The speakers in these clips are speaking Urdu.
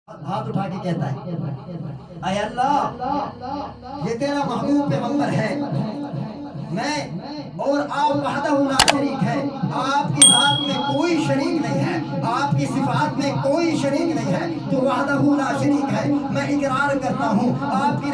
ہاتھ اٹھا کے کہتا ہے اے اللہ یہ تیرا محبوب پیغمبر ہے، میں اور آپ وحدہ لا شریک ہے، آپ کی ذات میں کوئی شریک نہیں ہے، آپ کی صفات میں کوئی شریک نہیں ہے، تو وحدہ لا شریک ہے۔ میں اقرار کرتا ہوں آپ کی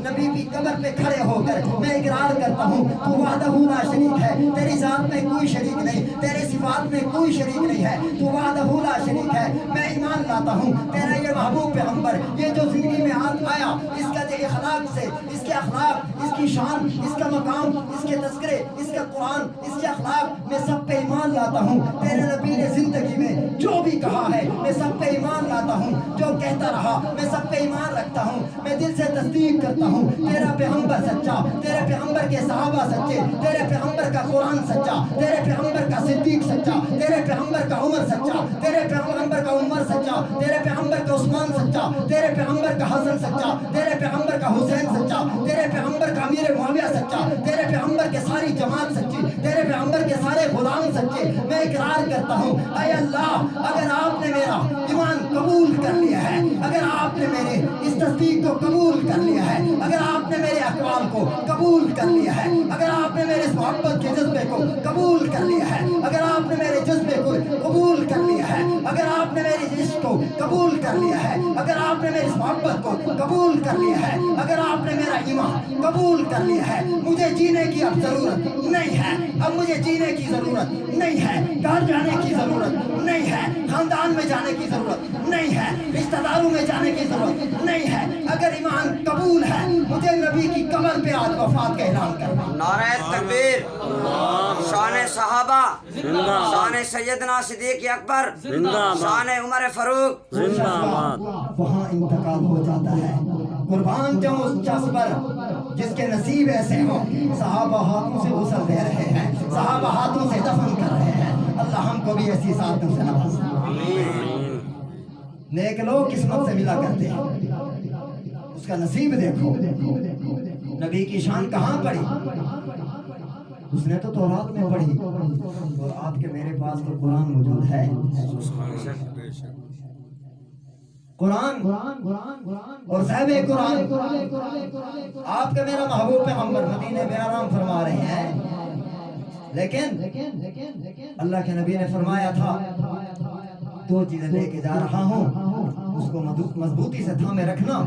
نبی کی قبر پہ کھڑے ہو کر میں اقرار کرتا ہوں تو وحدہ لا شریک ہے، تیری ذات میں کوئی شریک نہیں، تیرے صفات میں کوئی شریک نہیں ہے، تو وحدہ لا شریک ہے۔ میں ایمان لاتا ہوں تیرا یہ محبوب پیغمبر یہ جو زندگی میں آیا، اس کا جو اخلاق سے، اس کے اخلاق، اس کی شان، اس کا مقام، اس کے تذکرے، اس کا قرآن، اس کے اخلاق، میں سب پہ ایمان لاتا ہوں۔ تیرے نبی نے زندگی میں جو بھی کہا ہے میں سب پہ ایمان لاتا ہوں، جو کہتا رہا میں سب پہ ایمان رکھتا ہوں، میں دل سے تصدیق کرتا ہوں تیرا پیغمبر سچا، تیرے پیغمبر کے صحابہ سچے، تیرے پیغمبر کا قرآن سچا، تیرے پیغمبر کا صدیق سچا، تیرے پیغمبر کا عمر سچا، تیرے پیغمبر کا عمر سچا، تیرے پیغمبر کا عثمان سچا، تیرے پیغمبر کا حسن سچا، تیرے پیغمبر کا حسین سچا، تیرے پیغمبر کا امیر معاویہ سچا، تیرے پیغمبر کے ساری جماعت سچی، تیرے پیغمبر کے سارے غلام سچے۔ میں اقرار کرتا ہوں اے اللہ اگر آپ نے میرا ایمان قبول کر لیا ہے، اگر آپ نے میرے اس تصدیق کو قبول کر لیا ہے، اگر آپ نے میرے اقوال کو قبول کر لیا ہے، اگر آپ نے میرے اس محبت کے جذبے کو قبول کر لیا ہے، اگر آپ نے میرے جذبے کو قبول کر لیا ہے، اگر آپ نے میری عشق کو قبول کر لیا ہے، اگر آپ نے میری اس محبت کو قبول کر لیا ہے، اگر آپ نے میرا ایمان قبول کر لیا ہے، مجھے جینے کی اب ضرورت نہیں ہے، اب مجھے جینے کی ضرورت نہیں ہے، گھر جانے کی ضرورت نہیں ہے، خاندان میں جانے کی ضرورت نہیں ہے، رشتہ داروں میں جانے کی ضرورت نہیں ہے۔ اگر ایمان قبول ہے مجھے نبی کی قبر پہ آج وفات کا اعلان کرنا۔ نعرہ تکبیر، شان صحابہ، شان سیدنا صدیق اکبر، شان عمر فاروق۔ وہاں انتقال ہو جاتا ہے، قربان جاؤں اس شخص پر جس کے نصیب ایسے ہوں۔ صحابہ ہاتھوں سے غسل دے رہے ہیں، صحابہ ہاتھوں سے دفن کر رہے ہیں۔ اللہ ہم کو بھی ایسی سعادتوں سے نوازے۔ نیک لوگ قسمت سے ملا کرتے ہیں، اس کا نصیب دیکھو۔ نبی کی شان کہاں پڑی؟ اس نے تو تورات میں پڑھی، اور آپ کے میرے پاس تو قرآن موجود ہے۔ قرآن اور صاحب قرآن آپ کا میرا محبوب پیغمبر مدینے میں آرام فرما رہے ہیں، لیکن اللہ کے نبی نے فرمایا تھا دو چیزیں لے کے جا رہا ہوں، اس کو مضبوطی سے تھامے رکھنا،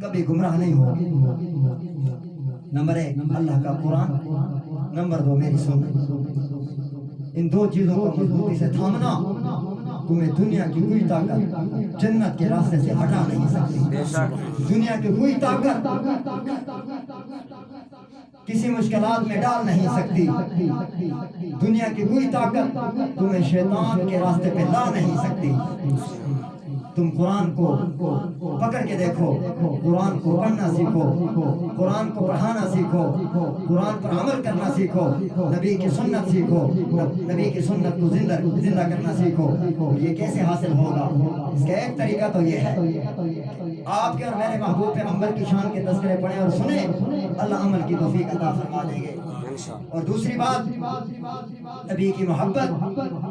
کبھی گمراہ نہیں ہوگا۔ نمبر 1 اللہ کا قرآن، نمبر 2 میری سنت۔ ان دو چیزوں کو مضبوطی سے تھامنا تمہیں دنیا کی کوئی طاقت جنت کے راستے سے ہٹا نہیں سکتی۔ دنیا کی کوئی طاقت کسی مشکلات میں ڈال نہیں سکتی، دنیا کی کوئی طاقت تمہیں شیطان کے راستے پہ لا نہیں سکتی۔ تم قرآن کو پکڑ کے دیکھو، قرآن کو پڑھنا سیکھو، قرآن کو پڑھانا سیکھو، قرآن پر عمل کرنا سیکھو، نبی کی سنت سیکھو، نبی کی سنت کو زندہ کرنا سیکھو۔ یہ کیسے حاصل ہوگا؟ اس کا ایک طریقہ تو یہ ہے آپ کے اور میرے محبوب پیغمبر کی شان کے تذکرے پڑھیں اور سنیں، اللہ عمل کی توفیق عطا فرما دیں گے۔ اور دوسری بات، نبی کی محبت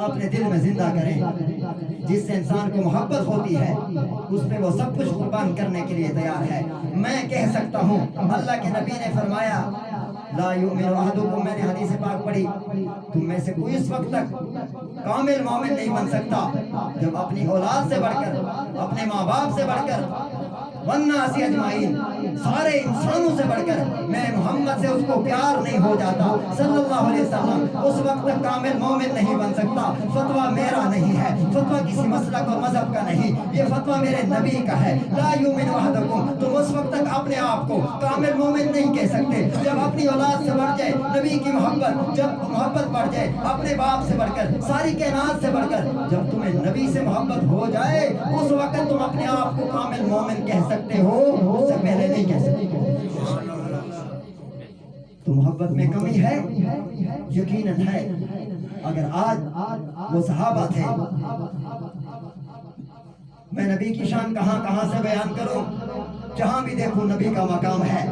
اپنے دل میں زندہ کریں۔ جس سے انسان کو محبت ہوتی ہے اس پہ وہ سب کچھ قربان کرنے کے لیے تیار ہے۔ میں کہہ سکتا ہوں اللہ کے نبی نے فرمایا لا یؤمن احدکم، میں نے حدیث پاک پڑھی، تم میں سے کوئی اس وقت تک کامل مومن نہیں بن سکتا جب اپنی اولاد سے بڑھ کر، اپنے ماں باپ سے بڑھ کر، والناس اجمعین، سارے انسانوں سے بڑھ کر میں محمد سے اس کو پیار نہیں ہو جاتا صلی اللہ علیہ وسلم، اس وقت تک کامل مومن نہیں بن سکتا۔ فتویٰ میرا نہیں ہے، فتویٰ کسی مسلک اور مذہب کا نہیں، یہ فتویٰ میرے نبی کا ہے۔ لا یؤمن احدکم، تم اس وقت تک اپنے آپ کو کامل مومن نہیں کہہ سکتے جب اپنی اولاد سے بڑھ جائے نبی کی محبت، جب محبت بڑھ جائے اپنے باپ سے بڑھ کر، ساری کائنات سے بڑھ کر، جب تمہیں نبی سے محبت ہو جائے اس وقت تم اپنے آپ کو کامل مومن کہہ سکتے ہو، اس سے پہلے نہیں کہہ سکتے۔ تو محبت میں کمی ہے، یقیناً ہے۔ اگر آج وہ صحابہ تھے، میں نبی کی شان کہاں سے بیان کروں؟ جہاں بھی دیکھوں نبی کا مقام ہے،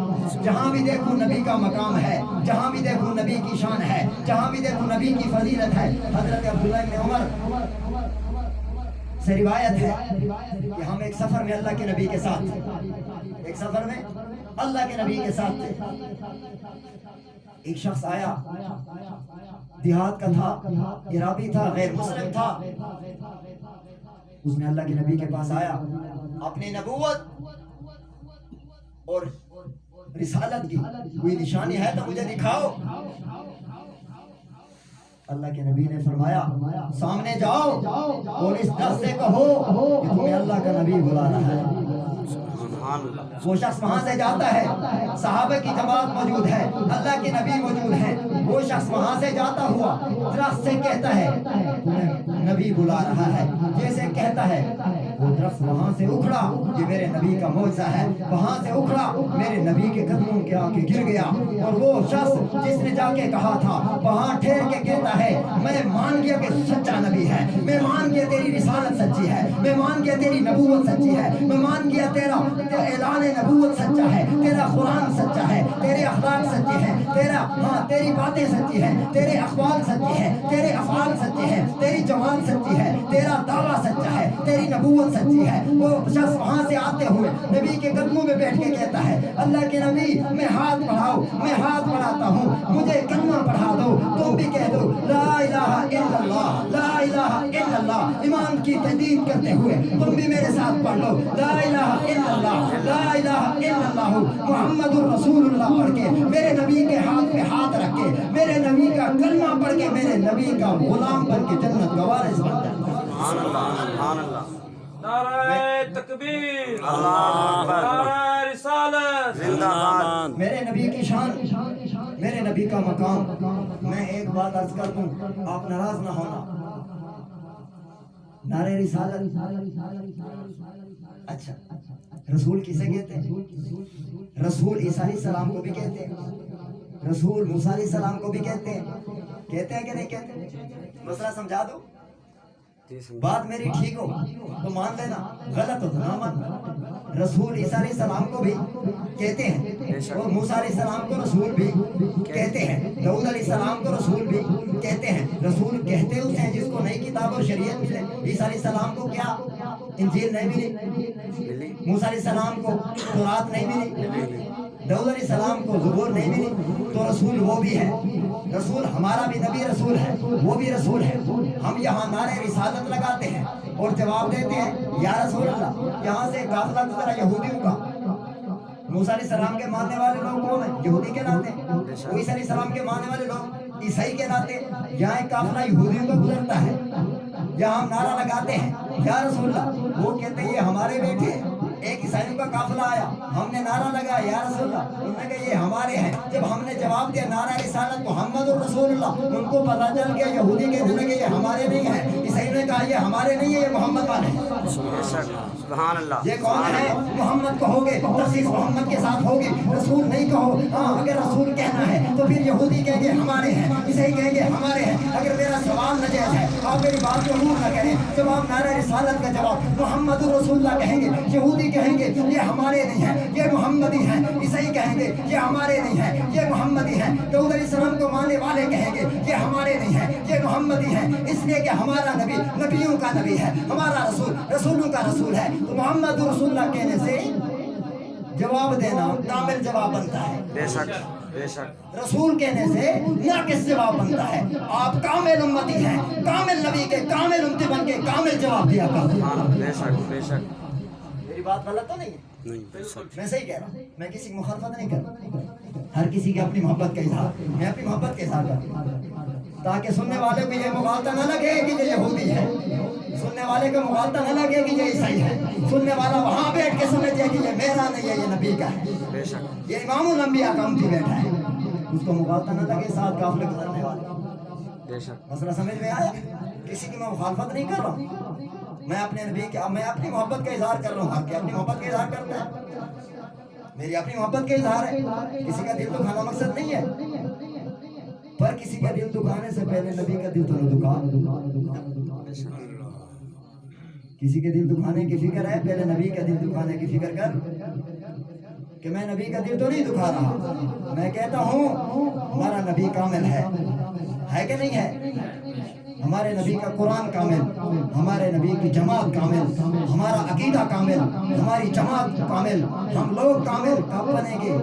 جہاں بھی دیکھوں نبی کا مقام ہے، جہاں بھی دیکھوں نبی کی شان ہے، جہاں بھی دیکھوں نبی کی فضیلت ہے۔ حضرت عبداللہ بن عمر سے روایت ہے کہ ہم ایک سفر میں اللہ کے نبی کے ساتھ تھے، ایک سفر میں اللہ کے نبی کے ساتھ تھے۔ ایک شخص آیا، دیہات کا تھا، عرابی تھا، غیر مسلم تھا۔ اس نے اللہ کے نبی کے پاس آیا، اپنی نبوت اور رسالت کی کوئی نشانی ہے تو مجھے دکھاؤ۔ اللہ کے نبی نے فرمایا سامنے جاؤ اور اس شخص سے کہو کہ تمہیں اللہ کا نبی بلا رہا ہے۔ وہ شخص وہاں سے جاتا ہے، صحابہ کی جماعت موجود ہے، اللہ کے نبی موجود ہے۔ وہ شخص وہاں سے جاتا ہوا درخت سے کہتا ہے تمہیں نبی بلا رہا ہے۔ جیسے کہتا ہے وہ درخت وہاں سے اکھڑا، یہ میرے نبی کا معجزہ ہے، وہاں سے اکھڑا، میرے نبی کے قدموں کے آگے گر گیا۔ اور وہ شخص جس نے جا کے کہا تھا وہاں ٹھہر کے کہتا ہے میں مان گیا کہ سچا نبی ہے، میں مان گیا تیری رسالت سچی ہے، میں مان گیا تیری نبوت سچی ہے، میں مان گیا تیرا اعلان نبوت سچا ہے، تیرا قرآن سچا ہے، تیرے اخلاق سچے ہیں، تیری باتیں سچی ہیں، تیرے اقوال سچے ہیں، تیرے افعال سچے ہیں، تیری جوان سچی ہے، تیرا دعویٰ سچا ہے، تیری نبوت سچی ہے۔ وہ شخص وہاں سے آتے ہوئے نبی کے قدموں میں بیٹھ کے کہتا ہے اللہ کے نبی میں ہاتھ بڑھاؤ، میں ہاتھ بڑھاتا ہوں، مجھے کلمہ پڑھا دو، تم بھی کہہ دو لا الہ الا اللہ، لا الہ الا اللہ۔ ایمان کی تجدید کرتے ہوئے تم بھی میرے ساتھ پڑھ لو لا الہ الا اللہ، لا الہ الا اللہ محمد الرسول اللہ پڑھ کے میرے نبی کے ہاتھ پہ ہاتھ رکھ کے میرے نبی کا کلمہ پڑھ کے میرے نبی کا غلام بن کے جنت کا وارث بن جاتا ہے۔ سبحان اللہ، سبحان اللہ۔ نعرہ تکبیر، اللہ اکبر، نعرہ رسالت، زندہ باد۔ میرے نبی کی شان، میرے نبی کا مقام۔ میں ایک بات عرض کر دوں، آپ ناراض نہ ہونا۔ نعرہ رسالت، اچھا رسول کسے کہتے ہیں؟ رسول عیسیٰ علیہ السلام کو بھی کہتے ہیں، رسول موسیٰ علیہ السلام کو بھی کہتے ہیں کہ نہیں کہتے؟ مسئلہ سمجھا دو، بات میری ٹھیک ہو تو مان لینا، غلط ہو تو نہ مان۔ رسول عیسیٰ علیہ السلام کو بھی کہتے ہیں اور موسیٰ علیہ السلام کو رسول بھی کہتے ہیں، داؤد علیہ السلام کو رسول بھی کہتے ہیں۔ رسول کہتے اسے ہیں جس کو نئی کتاب اور شریعت ملے۔ عیسیٰ علیہ السلام کو کیا انجیل نہیں ملی؟ موسیٰ علیہ السلام کو تورات نہیں ملی؟ داؤد علیہ السلام کو زبور نہیں ملی؟ تو رسول وہ بھی ہے۔ رسول ہمارا بھی نبی رسول ہے، وہ بھی رسول ہے۔ ہم یہاں نعرہ رسالت لگاتے ہیں اور جواب دیتے ہیں یا رسول اللہ۔ یہاں سے قافلہ گزرا یہودیوں کا، موسیٰ علیہ السلام کے ماننے والے لوگ کون ہیں؟ یہودی کہلاتے ہیں۔ عیسیٰ علیہ السلام کے ماننے والے لوگ عیسائی کہلاتے ہیں۔ یہاں ایک قافلہ یہودیوں کا گزرتا ہے، یہاں ہم نعرہ لگاتے ہیں یا رسول اللہ، وہ کہتے ہیں یہ ہمارے بیٹے ہیں۔ ایک عیسائیوں کا قافلہ آیا، ہم نے نعرہ لگایا یا رسول اللہ، انہوں نے کہا یہ ہمارے ہیں۔ جب ہم نے جواب دیا نعرہ رسالت محمد الرسول اللہ، ان کو پتہ چل گیا یہودی کہنے لگے یہ ہمارے نہیں ہیں، عیسائی نے کہا یہ ہمارے نہیں ہیں، یہ محمد والے ہیں۔ سبحان اللہ۔ یہ کون ہے؟ محمد کہو گے تخصیص محمد کے ساتھ ہوگی، رسول نہیں کہو۔ اگر رسول کہنا ہے تو پھر یہودی کہیں گے ہمارے ہیں، عیسائی کہیں گے ہمارے ہیں۔ اگر میرا سوال ناجائز ہے آپ میری بات کو نور نہ کریں، جب آپ نعرہ رسالت کا جواب محمد الرسول اللہ کہیں گے، یہودی کہیں گے یہ ہمارے نہیں ہیں، یہ محمدی ہیں، عیسائی کہیں گے یہ ہمارے نہیں ہیں، یہ محمدی ہیں، داؤد علیہ السلام کو ماننے والے کہیں گے یہ ہمارے نہیں ہیں، یہ محمدی ہیں، اس لیے کہ ہمارا نبی نبیوں کا نبی ہے، ہمارا رسول رسولوں کا رسول ہے۔ تو محمد رسول اللہ کہنے سے جواب دینا کامل جواب بنتا ہے، بے شک، بے شک۔ رسول کہنے سے ناقص جواب بنتا ہے۔ آپ کامل امتی ہیں، کامل نبی کے کامل امتی بن کے کامل جواب دیا کرتے ہیں۔ بے شک، بے شک۔ میری بات غلط تو نہیں ہے؟ نہیں، بے شک۔ میں صحیح کہہ رہا ہوں، میں کسی کی مخالفت نہیں کر رہا، ہر کسی کی اپنی محبت کا اظہار، میں اپنی محبت کا اظہار کرتا ہوں تاکہ سننے والے کو یہ مغالطہ نہ لگے کہ یہ یہودی ہے، سننے والے کو مغالطہ نہ لگے کہ یہ عیسائی ہے، سننے والا وہاں بیٹھ کے سمجھے کہ یہ میرا نہیں ہے، یہ نبی کا ہے، بے شک۔ یہ امام الانبیاء کا امتی بیٹھا ہے، اس کو مغالطہ نہ لگے ساتھ قافلے گزرنے والے۔ بے شک۔ مسئلہ سمجھ میں آیا؟ کسی کی میں مخالفت نہیں کر رہا ہوں، میں اپنے نبی کے میں اپنی محبت کا اظہار کر رہا ہوں۔ ہر کے اپنی محبت کا اظہار کرتا ہے، میری اپنی محبت کا اظہار ہے، کسی کا دل دکھانا مقصد نہیں ہے، پر کسی کا دل دکھانے سے پہلے نبی کا دل تو نہ دکھا۔ کسی کے دل دکھانے کی فکر ہے، پہلے نبی کا دل دکھانے کی فکر کر کہ میں نبی کا دل تو نہیں دکھا رہا، میں کہتا ہوں ہمارا نبی کامل ہے کہ نہیں ہے؟ ہمارے نبی کا قرآن کامل، ہمارے نبی کی جماعت کامل، ہمارا عقیدہ کامل، ہماری جماعت کامل، ہم لوگ کامل کب بنیں گے؟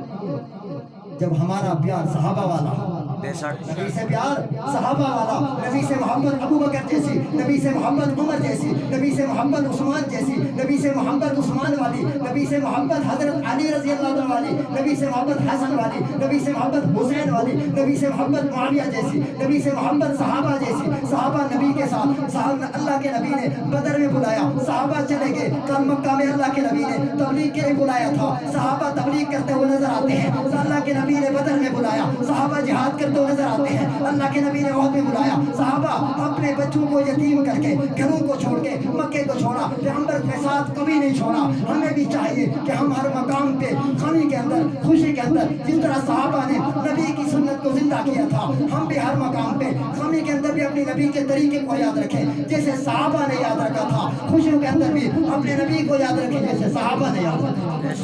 جب ہمارا پیار صحابہ والا ہو، بے شک نبی سے پیار صحابہ والا، نبی سے محبت ابو بکر جیسی، نبی سے محبت عمر جیسی، نبی سے محبت عثمان جیسی، نبی سے محبت عثمان والی، نبی سے محبت حضرت علی رضی اللہ عنہ والی، نبی سے محبت حسن والی، نبی سے محبت حسین والی، نبی سے محبت معاویہ جیسی، نبی سے محبت صحابہ جیسی۔ صحابہ نبی کے ساتھ، صحابہ اللہ کے نبی نے بدر میں بلایا، صحابہ چلے گئے، کل مکہ میں اللہ کے نبی نے تبلیغ کے لیے بلایا تھا، صحابہ تبلیغ کرتے ہوئے نظر آتے ہیں، اللہ کے نبی نے بدر میں بلایا، صحابہ جہاد کرتے ہوئے نظر آتے ہیں، اللہ کے نبی نے احد میں بلایا، صحابہ اپنے بچوں کو یتیم کر کے، گھروں کو چھوڑ کے مکے کو چھوڑا، پیغمبر کے ساتھ کبھی نہیں چھوڑا۔ ہمیں بھی چاہیے کہ ہم ہر مقام پہ غمی کے اندر، خوشی کے اندر، جس طرح صحابہ نے نبی کی سنت کو زندہ کیا تھا، ہم بھی ہر مقام پہ غمی کے اندر بھی اپنے نبی کے طریقے کو یاد رکھیں جیسے صحابہ نے یاد رکھا تھا، خوشیوں کے اندر بھی اپنے نبی کو یاد رکھیں جیسے صحابہ نے یاد رکھا۔ بے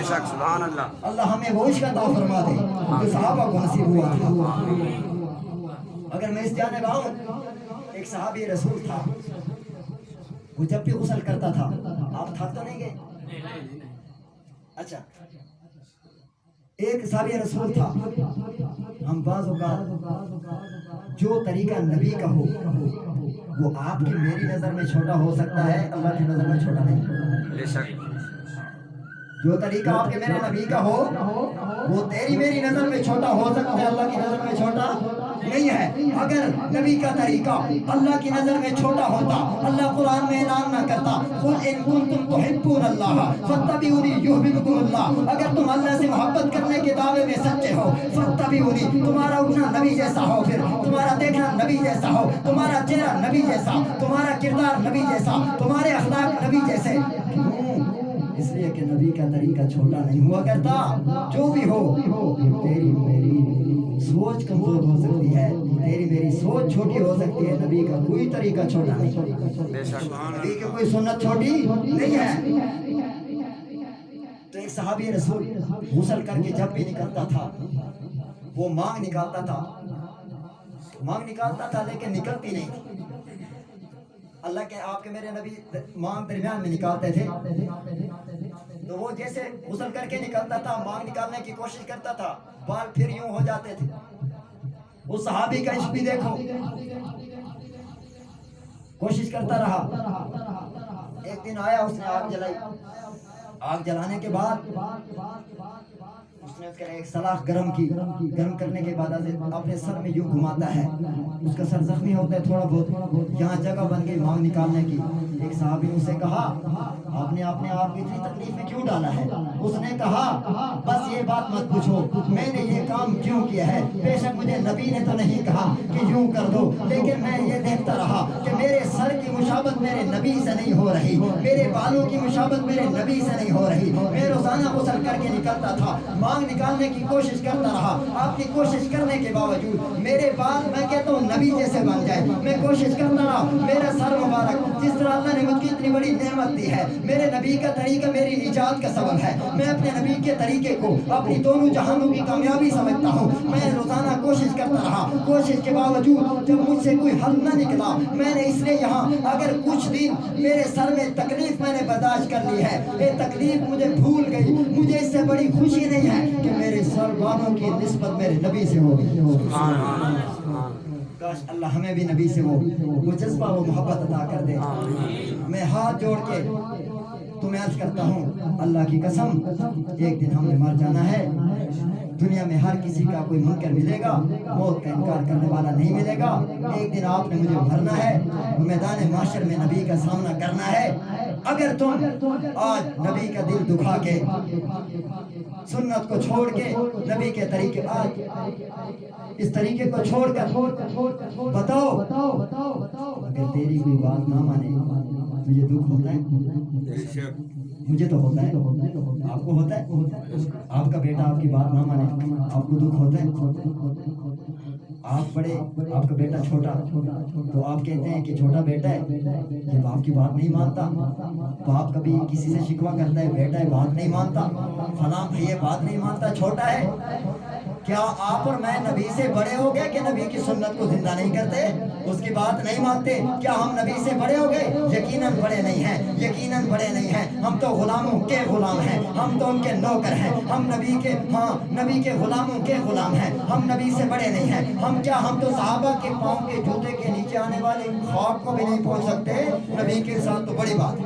شک سبحان اللہ۔ اللہ ہمیں وہ عشق عطا فرما دے جو صحابہ کو نصیب ہوا تھا۔ اگر میں اس جانب آؤں، ایک صحابی رسول تھا، وہ جب بھی غسل کرتا تھا، آپ تھک تو نہیں گئے؟ اچھا، ایک صحابی رسول تھا، ہم بعض اوقات جو طریقہ نبی کا ہو وہ آپ کی میری نظر میں چھوٹا ہو سکتا ہے، اللہ کی نظر میں چھوٹا نہیں۔ بے شک جو طریقہ آپ کے میرے نبی کا ہو وہ تیری میری نظر میں چھوٹا ہو سکتا ہے، اللہ کی نظر میں چھوٹا نہیں ہے۔ اگر نبی کا طریقہ اللہ کی نظر میں چھوٹا ہوتا، اللہ قرآن میں اعلان نہ کرتا قُلْ إِن كُنتُمْ تُحِبُّونَ اللَّهَ فَاتَّبِعُونِي يُحْبِبْكُمُ اللَّهُ۔ اگر تم اللہ سے محبت کرنے کے دعوے میں سچے ہو، فَاتَّبِعُونِی، تمہارا اٹھنا نبی جیسا ہو، پھر تمہارا دیکھنا نبی جیسا ہو، تمہارا چہرہ نبی جیسا، تمہارا کردار نبی جیسا، تمہارے اخلاق نبی جیسے۔ اس لیے کہ نبی کا طریقہ چھوٹا نہیں ہوا کرتا۔ جو بھی ہو، تیری میری سوچ کمزور ہو سکتی ہے، تیری میری سوچ چھوٹی ہو سکتی ہے، نبی کا کوئی طریقہ چھوٹا نہیں، بے شک نبی کی کوئی سنت چھوٹی نہیں ہے۔ تو ایک صحابی رسول غسل کر کے جب بھی نکلتا تھا، وہ مانگ نکالتا تھا لیکن نکلتی نہیں تھی۔ اللہ کے آپ کے میرے نبی مانگ درمیان میں نکالتے تھے، تو وہ جیسے غسل کر کے نکلتا تھا، مانگ نکالنے کی کوشش کرتا تھا، بال پھر یوں ہو جاتے تھے۔ اس صحابی کا عشق بھی دیکھو، کوشش کرتا رہا۔ ایک دن آیا، اس نے آگ جلائی، آگ جلانے کے بعد اس نے اس کا ایک سلاخ گرم کی، گرم کرنے کے بعد اپنے سر میں یوں گھماتا ہے، اس کا سر زخمی ہوتا ہے تھوڑا بہت، یہاں جگہ بن گئی مانگ نکالنے کی۔ ایک صحابی نے اسے کہا، آپ نے اپنے آپ کو اتنی تکلیف میں کیوں ڈالا ہے؟ اس نے کہا، بس یہ بات مت پوچھو میں نے یہ کام کیوں کیا ہے، بے شک مجھے نبی نے تو نہیں کہا کہ یوں کر دو، لیکن میں یہ دیکھتا رہا کہ میرے سر کی مشابت میرے نبی سے نہیں ہو رہی، میرے بالوں کی مشابت میرے نبی سے نہیں ہو رہی۔ میں روزانہ غسل کر کے نکلتا تھا، مانگ نکالنے کی کوشش کرتا رہا، آپ کی کوشش کرنے کے باوجود میرے بال میں کہتا ہوں نبی جیسے بن جائے، میں کوشش کرتا رہا، میرا سر مبارک جس طرح اللہ نے مجھ کی اتنی بڑی نعمت دی ہے، میرے نبی کا طریقہ میری نجات کا سبب ہے، میں اپنے نبی کے طریقے کو اپنی دونوں جہانوں کی کامیابی سمجھتا ہوں۔ میں روزانہ کوشش کرتا رہا، کوشش کے باوجود جب مجھ سے کوئی حل نہ نکلا، میں نے اس لیے یہاں اگر کچھ دن میرے سر میں تکلیف میں نے برداشت کر لی ہے، یہ تکلیف مجھے بھول گئی، مجھے اس سے بڑی خوشی نہیں ہے کہ میرے سر بالوں کی نسبت میرے نبی سے ہو گئی۔ کاش اللہ ہمیں بھی نبی سے وہ جذبہ وہ محبت عطا کر دے۔ میں ہاتھ جوڑ کے تمہیں عرض کرتا ہوں، اللہ کی قسم ایک دن ہم نے مر جانا ہے۔ دنیا میں ہر کسی کا کوئی منکر ملے گا، موت کا انکار کرنے والا نہیں ملے گا۔ ایک دن آپ نے مجھے مرنا ہے، میدان محشر میں نبی کا سامنا کرنا ہے۔ اگر تم آج نبی کا دل دکھا کے، سنت کو چھوڑ کے، نبی کے طریقے آج اس طریقے کو چھوڑ کر بتاؤ، اگر تیری کوئی بات نہ مانے تجھے دکھ ہوتا ہے؟ مجھے تو ہوتا ہے، آپ کو ہوتا ہے؟ آپ کا بیٹا آپ کی بات نہ مانے آپ کو دکھ ہوتا ہے؟ آپ بڑے، آپ کا بیٹا چھوٹا، تو آپ کہتے ہیں کہ چھوٹا بیٹا ہے یہ باپ کی بات نہیں مانتا، باپ کبھی کسی سے شکوہ کرتا ہے بیٹا ہے بات نہیں مانتا، فلاں بھائی بات نہیں مانتا، چھوٹا ہے۔ کیا آپ اور میں نبی سے بڑے ہو گئے کہ نبی کی سنت کو زندہ نہیں کرتے، اس کی بات نہیں مانتے؟ کیا ہم نبی سے بڑے ہو گئے؟ یقیناً بڑے نہیں ہیں، یقیناً بڑے نہیں ہیں، ہم تو غلاموں کے غلام ہیں، ہم تو ان کے نوکر ہیں، ہم نبی کے، ہاں نبی کے غلاموں کے غلام ہیں، ہم نبی سے بڑے نہیں ہیں۔ ہم کیا، ہم تو صحابہ کے پاؤں کے جوتے کے نیچے آنے والے خواب کو بھی نہیں پہنچ سکتے، نبی کے ساتھ تو بڑی بات ہے۔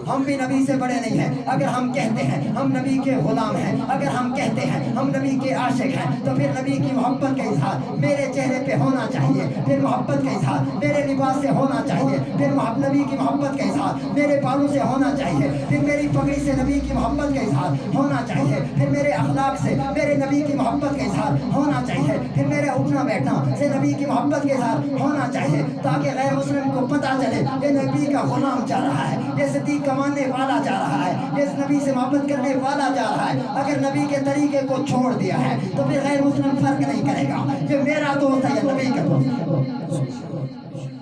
ہم بھی نبی سے بڑے نہیں ہیں۔ اگر ہم کہتے ہیں ہم نبی کے غلام ہیں، اگر ہم کہتے ہیں ہم نبی کے عاشق ہیں، تو پھر نبی کی محبت کا اظہار میرے چہرے پہ ہونا چاہیے، پھر محبت کا اظہار میرے لباس سے ہونا چاہیے، پھر نبی کی محبت کا اظہار میرے بالوں سے ہونا چاہیے، پھر میری پگڑی سے نبی کی محبت کا اظہار ہونا چاہیے، پھر میرے اخلاق سے میرے نبی کی محبت کا اظہار ہونا چاہیے، پھر میرے اٹھنا بیٹھنا سے نبی کی محبت کا اظہار ہونا چاہیے، تاکہ غیر مسلم کو پتہ چلے یہ نبی کا غلام جا رہا ہے، یہ صدیق کا ماننے والا جا رہا ہے، یہ نبی سے محبت کرنے والا جا رہا ہے۔ اگر نبی کے طریقے کو چھوڑ دیا ہے تو پھر غیر مسلم فرق نہیں کرے گا یہ میرا دوست ہے یا نبی کا دوست ہے،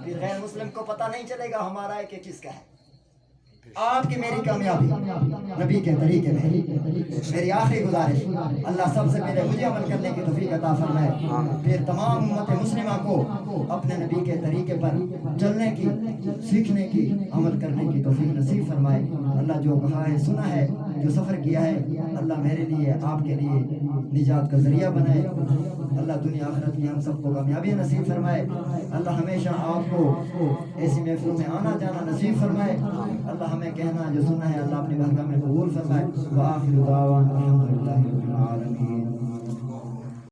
پھر غیر مسلم کو پتہ نہیں چلے گا ہمارا ہے کہ کس کا ہے۔ آپ کی میری کامیابی نبی کے طریقے میں۔ میری آخری گزارش، اللہ سب سے پہلے مجھے عمل کرنے کی توفیق عطا فرمائے، پھر تمام امت مسلمہ کو اپنے نبی کے طریقے پر چلنے کی، سیکھنے کی، عمل کرنے کی توفیق نصیب فرمائے۔ اللہ جو کہا ہے سنا ہے، جو سفر کیا ہے، اللہ میرے لیے آپ کے لیے نجات کا ذریعہ بنائے۔ اللہ دنیا آخرت کی ہم سب کو کامیابی نصیب فرمائے۔ اللہ ہمیشہ آپ کو ایسی محفلوں میں آنا جانا نصیب فرمائے۔ اللہ ہمیں کہنا جو سنا ہے اللہ اپنی بارگاہ میں قبول فرمائے۔ وآخر دعوانا الحمدللہ رب العالمین۔